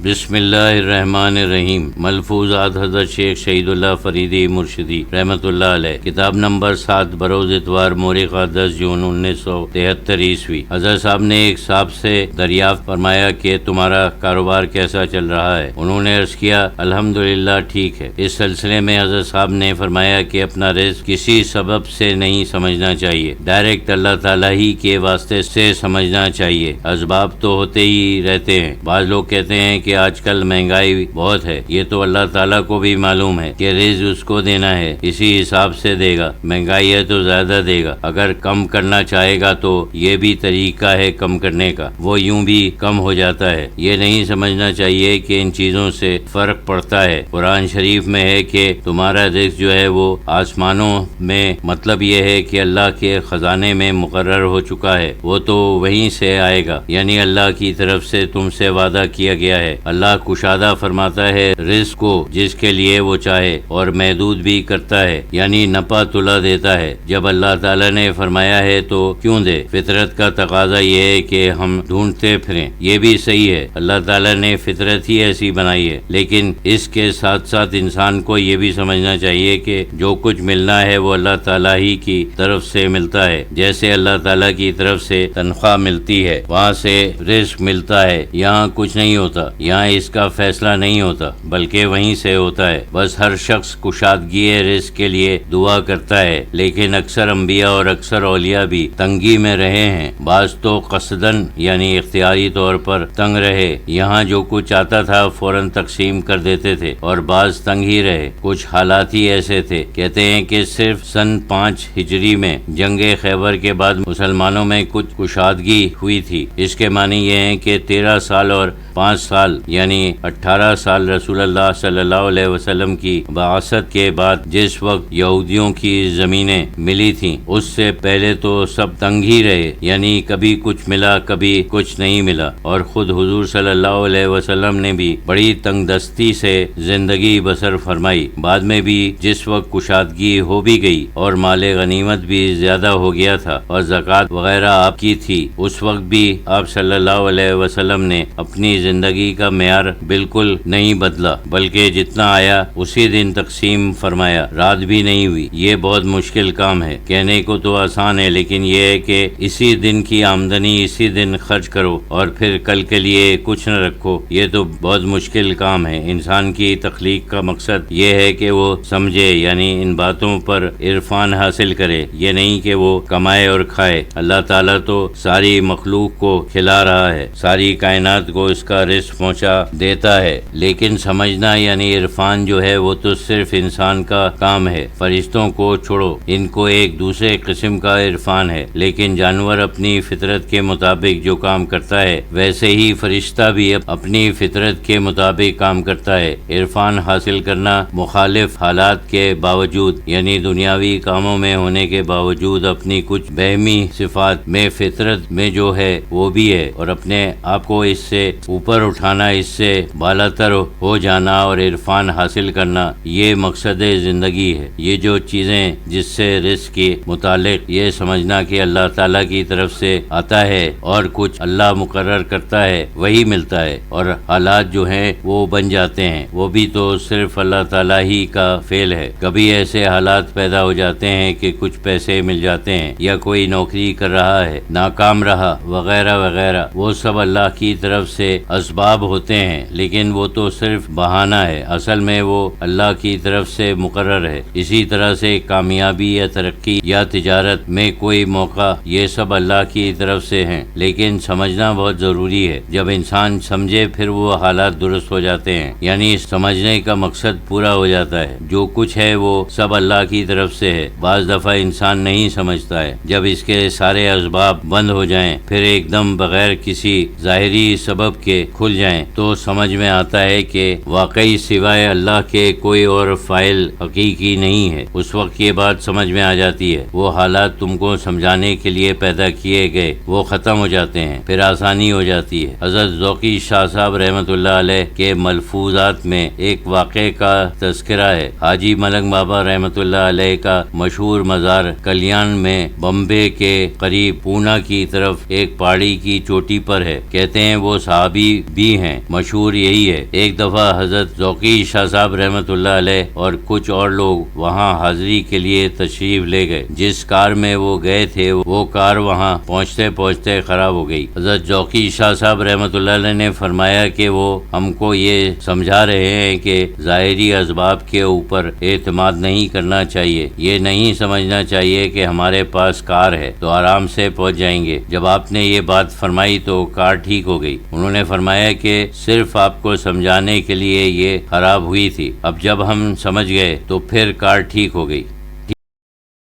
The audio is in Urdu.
بسم اللہ الرحمن الرحیم۔ ملفوظات حضرت شیخ شہید اللہ فریدی مرشدی رحمۃ اللہ علیہ، کتاب نمبر 7 بروز اتوار مورخہ 10 جون 1973 عیسوی۔ حضرت صاحب نے ایک صاحب سے دریافت فرمایا کہ تمہارا کاروبار کیسا چل رہا ہے؟ انہوں نے عرض کیا الحمدللہ ٹھیک ہے۔ اس سلسلے میں حضرت صاحب نے فرمایا کہ اپنا رزق کسی سبب سے نہیں سمجھنا چاہیے، ڈائریکٹ اللہ تعالیٰ ہی کے واسطے سے سمجھنا چاہیے۔ اسباب تو ہوتے ہی رہتے ہیں۔ بعض لوگ کہتے ہیں کہ آج کل مہنگائی بہت ہے، یہ تو اللہ تعالیٰ کو بھی معلوم ہے کہ رزق اس کو دینا ہے، اسی حساب سے دے گا۔ مہنگائی ہے تو زیادہ دے گا، اگر کم کرنا چاہے گا تو یہ بھی طریقہ ہے کم کرنے کا، وہ یوں بھی کم ہو جاتا ہے۔ یہ نہیں سمجھنا چاہیے کہ ان چیزوں سے فرق پڑتا ہے۔ قرآن شریف میں ہے کہ تمہارا رزق جو ہے وہ آسمانوں میں، مطلب یہ ہے کہ اللہ کے خزانے میں مقرر ہو چکا ہے، وہ تو وہیں سے آئے گا، یعنی اللہ کی طرف سے تم سے وعدہ کیا گیا ہے۔ اللہ کشادہ فرماتا ہے رزق کو جس کے لیے وہ چاہے، اور محدود بھی کرتا ہے، یعنی نپا تلا دیتا ہے۔ جب اللہ تعالیٰ نے فرمایا ہے تو کیوں دے؟ فطرت کا تقاضا یہ ہے کہ ہم ڈھونڈتے پھریں، یہ بھی صحیح ہے، اللہ تعالیٰ نے فطرت ہی ایسی بنائی ہے، لیکن اس کے ساتھ ساتھ انسان کو یہ بھی سمجھنا چاہیے کہ جو کچھ ملنا ہے وہ اللہ تعالیٰ ہی کی طرف سے ملتا ہے۔ جیسے اللہ تعالیٰ کی طرف سے تنخواہ ملتی ہے، وہاں سے رزق ملتا ہے، یہاں کچھ نہیں ہوتا، یہاں اس کا فیصلہ نہیں ہوتا بلکہ وہیں سے ہوتا ہے۔ بس ہر شخص کشادگی رزق کے لیے دعا کرتا ہے، لیکن اکثر انبیاء اور اکثر اولیاء بھی تنگی میں رہے ہیں۔ بعض تو قصدن یعنی اختیاری طور پر تنگ رہے، یہاں جو کچھ آتا تھا فوراً تقسیم کر دیتے تھے، اور بعض تنگ ہی رہے۔ کچھ حالات ہی ایسے تھے۔ کہتے ہیں کہ صرف سن 5 ہجری میں جنگ خیبر کے بعد مسلمانوں میں کچھ کشادگی ہوئی تھی۔ اس کے معنی یہ ہیں کہ 13 سال اور 5 سال یعنی 18 سال رسول اللہ صلی اللہ علیہ وسلم کی بعثت کے بعد جس وقت یہودیوں کی زمینیں ملی تھیں، اس سے پہلے تو سب تنگ ہی رہے، یعنی کبھی کچھ ملا کبھی کچھ نہیں ملا، اور خود حضور صلی اللہ علیہ وسلم نے بھی بڑی تنگ دستی سے زندگی بسر فرمائی۔ بعد میں بھی جس وقت کشادگی ہو بھی گئی اور مال غنیمت بھی زیادہ ہو گیا تھا اور زکوٰۃ وغیرہ آپ کی تھی، اس وقت بھی آپ صلی اللہ علیہ وسلم نے اپنی زندگی کا معیار بالکل نہیں بدلا، بلکہ جتنا آیا اسی دن تقسیم فرمایا، رات بھی نہیں ہوئی۔ یہ بہت مشکل کام ہے، کہنے کو تو آسان ہے، لیکن یہ ہے کہ اسی دن کی آمدنی اسی دن خرچ کرو اور پھر کل کے لیے کچھ نہ رکھو، یہ تو بہت مشکل کام ہے۔ انسان کی تخلیق کا مقصد یہ ہے کہ وہ سمجھے، یعنی ان باتوں پر عرفان حاصل کرے، یہ نہیں کہ وہ کمائے اور کھائے۔ اللہ تعالیٰ تو ساری مخلوق کو کھلا رہا ہے، ساری کائنات کو اس کا رزق پہنچا دیتا ہے، لیکن سمجھنا یعنی عرفان جو ہے وہ تو صرف انسان کا کام ہے۔ فرشتوں کو چھوڑو، ان کو ایک دوسرے قسم کا عرفان ہے، لیکن جانور اپنی فطرت کے مطابق جو کام کرتا ہے ویسے ہی فرشتہ بھی اپنی فطرت کے مطابق کام کرتا ہے۔ عرفان حاصل کرنا مخالف حالات کے باوجود، یعنی دنیاوی کاموں میں ہونے کے باوجود، اپنی کچھ بہمی صفات میں فطرت میں جو ہے وہ بھی ہے، اور اپنے آپ کو اس سے اوپر اٹھانا، اس سے بالاتر ہو جانا اور عرفان حاصل کرنا، یہ مقصد زندگی ہے۔ یہ جو چیزیں جس سے رزق کے متعلق یہ سمجھنا کہ اللہ تعالیٰ کی طرف سے آتا ہے اور کچھ اللہ مقرر کرتا ہے وہی ملتا ہے، اور حالات جو ہیں وہ بن جاتے ہیں، وہ بھی تو صرف اللہ تعالیٰ ہی کا فعل ہے۔ کبھی ایسے حالات پیدا ہو جاتے ہیں کہ کچھ پیسے مل جاتے ہیں، یا کوئی نوکری کر رہا ہے ناکام رہا وغیرہ وغیرہ، وہ سب اللہ کی طرف سے اسباب ہوتے ہیں، لیکن وہ تو صرف بہانہ ہے، اصل میں وہ اللہ کی طرف سے مقرر ہے۔ اسی طرح سے کامیابی یا ترقی یا تجارت میں کوئی موقع، یہ سب اللہ کی طرف سے ہیں، لیکن سمجھنا بہت ضروری ہے۔ جب انسان سمجھے پھر وہ حالات درست ہو جاتے ہیں، یعنی سمجھنے کا مقصد پورا ہو جاتا ہے۔ جو کچھ ہے وہ سب اللہ کی طرف سے ہے۔ بعض دفعہ انسان نہیں سمجھتا ہے، جب اس کے سارے اسباب بند ہو جائیں، پھر ایک دم بغیر کسی ظاہری سبب کے کھل جائیں، تو سمجھ میں آتا ہے کہ واقعی سوائے اللہ کے کوئی اور فاعل حقیقی نہیں ہے۔ اس وقت یہ بات سمجھ میں آ جاتی ہے، وہ حالات تم کو سمجھانے کے لیے پیدا کیے گئے وہ ختم ہو جاتے ہیں، پھر آسانی ہو جاتی ہے۔ حضرت ذوقی شاہ صاحب رحمۃ اللہ علیہ کے ملفوظات میں ایک واقعے کا تذکرہ ہے۔ حاجی ملنگ بابا رحمۃ اللہ علیہ کا مشہور مزار کلیان میں بمبے کے قریب پونا کی طرف ایک پہاڑی کی چوٹی پر ہے۔ کہتے ہیں وہ صحابی بھی ہیں ہیں، مشہور یہی ہے۔ ایک دفعہ حضرت ذوقی شاہ صاحب رحمۃ اللہ علیہ اور کچھ اور لوگ وہاں حاضری کے لیے تشریف لے گئے۔ جس کار میں وہ گئے تھے وہ کار وہاں پہنچتے پہنچتے خراب ہو گئی۔ حضرت ذوقی شاہ صاحب رحمۃ اللہ علیہ نے فرمایا کہ وہ ہم کو یہ سمجھا رہے ہیں کہ ظاہری اسباب کے اوپر اعتماد نہیں کرنا چاہیے، یہ نہیں سمجھنا چاہیے کہ ہمارے پاس کار ہے تو آرام سے پہنچ جائیں گے۔ جب آپ نے یہ بات فرمائی تو کار ٹھیک ہو گئی۔ انہوں نے فرمایا کہ صرف آپ کو سمجھانے کے لیے یہ خراب ہوئی تھی، اب جب ہم سمجھ گئے تو پھر کار ٹھیک ہو گئی۔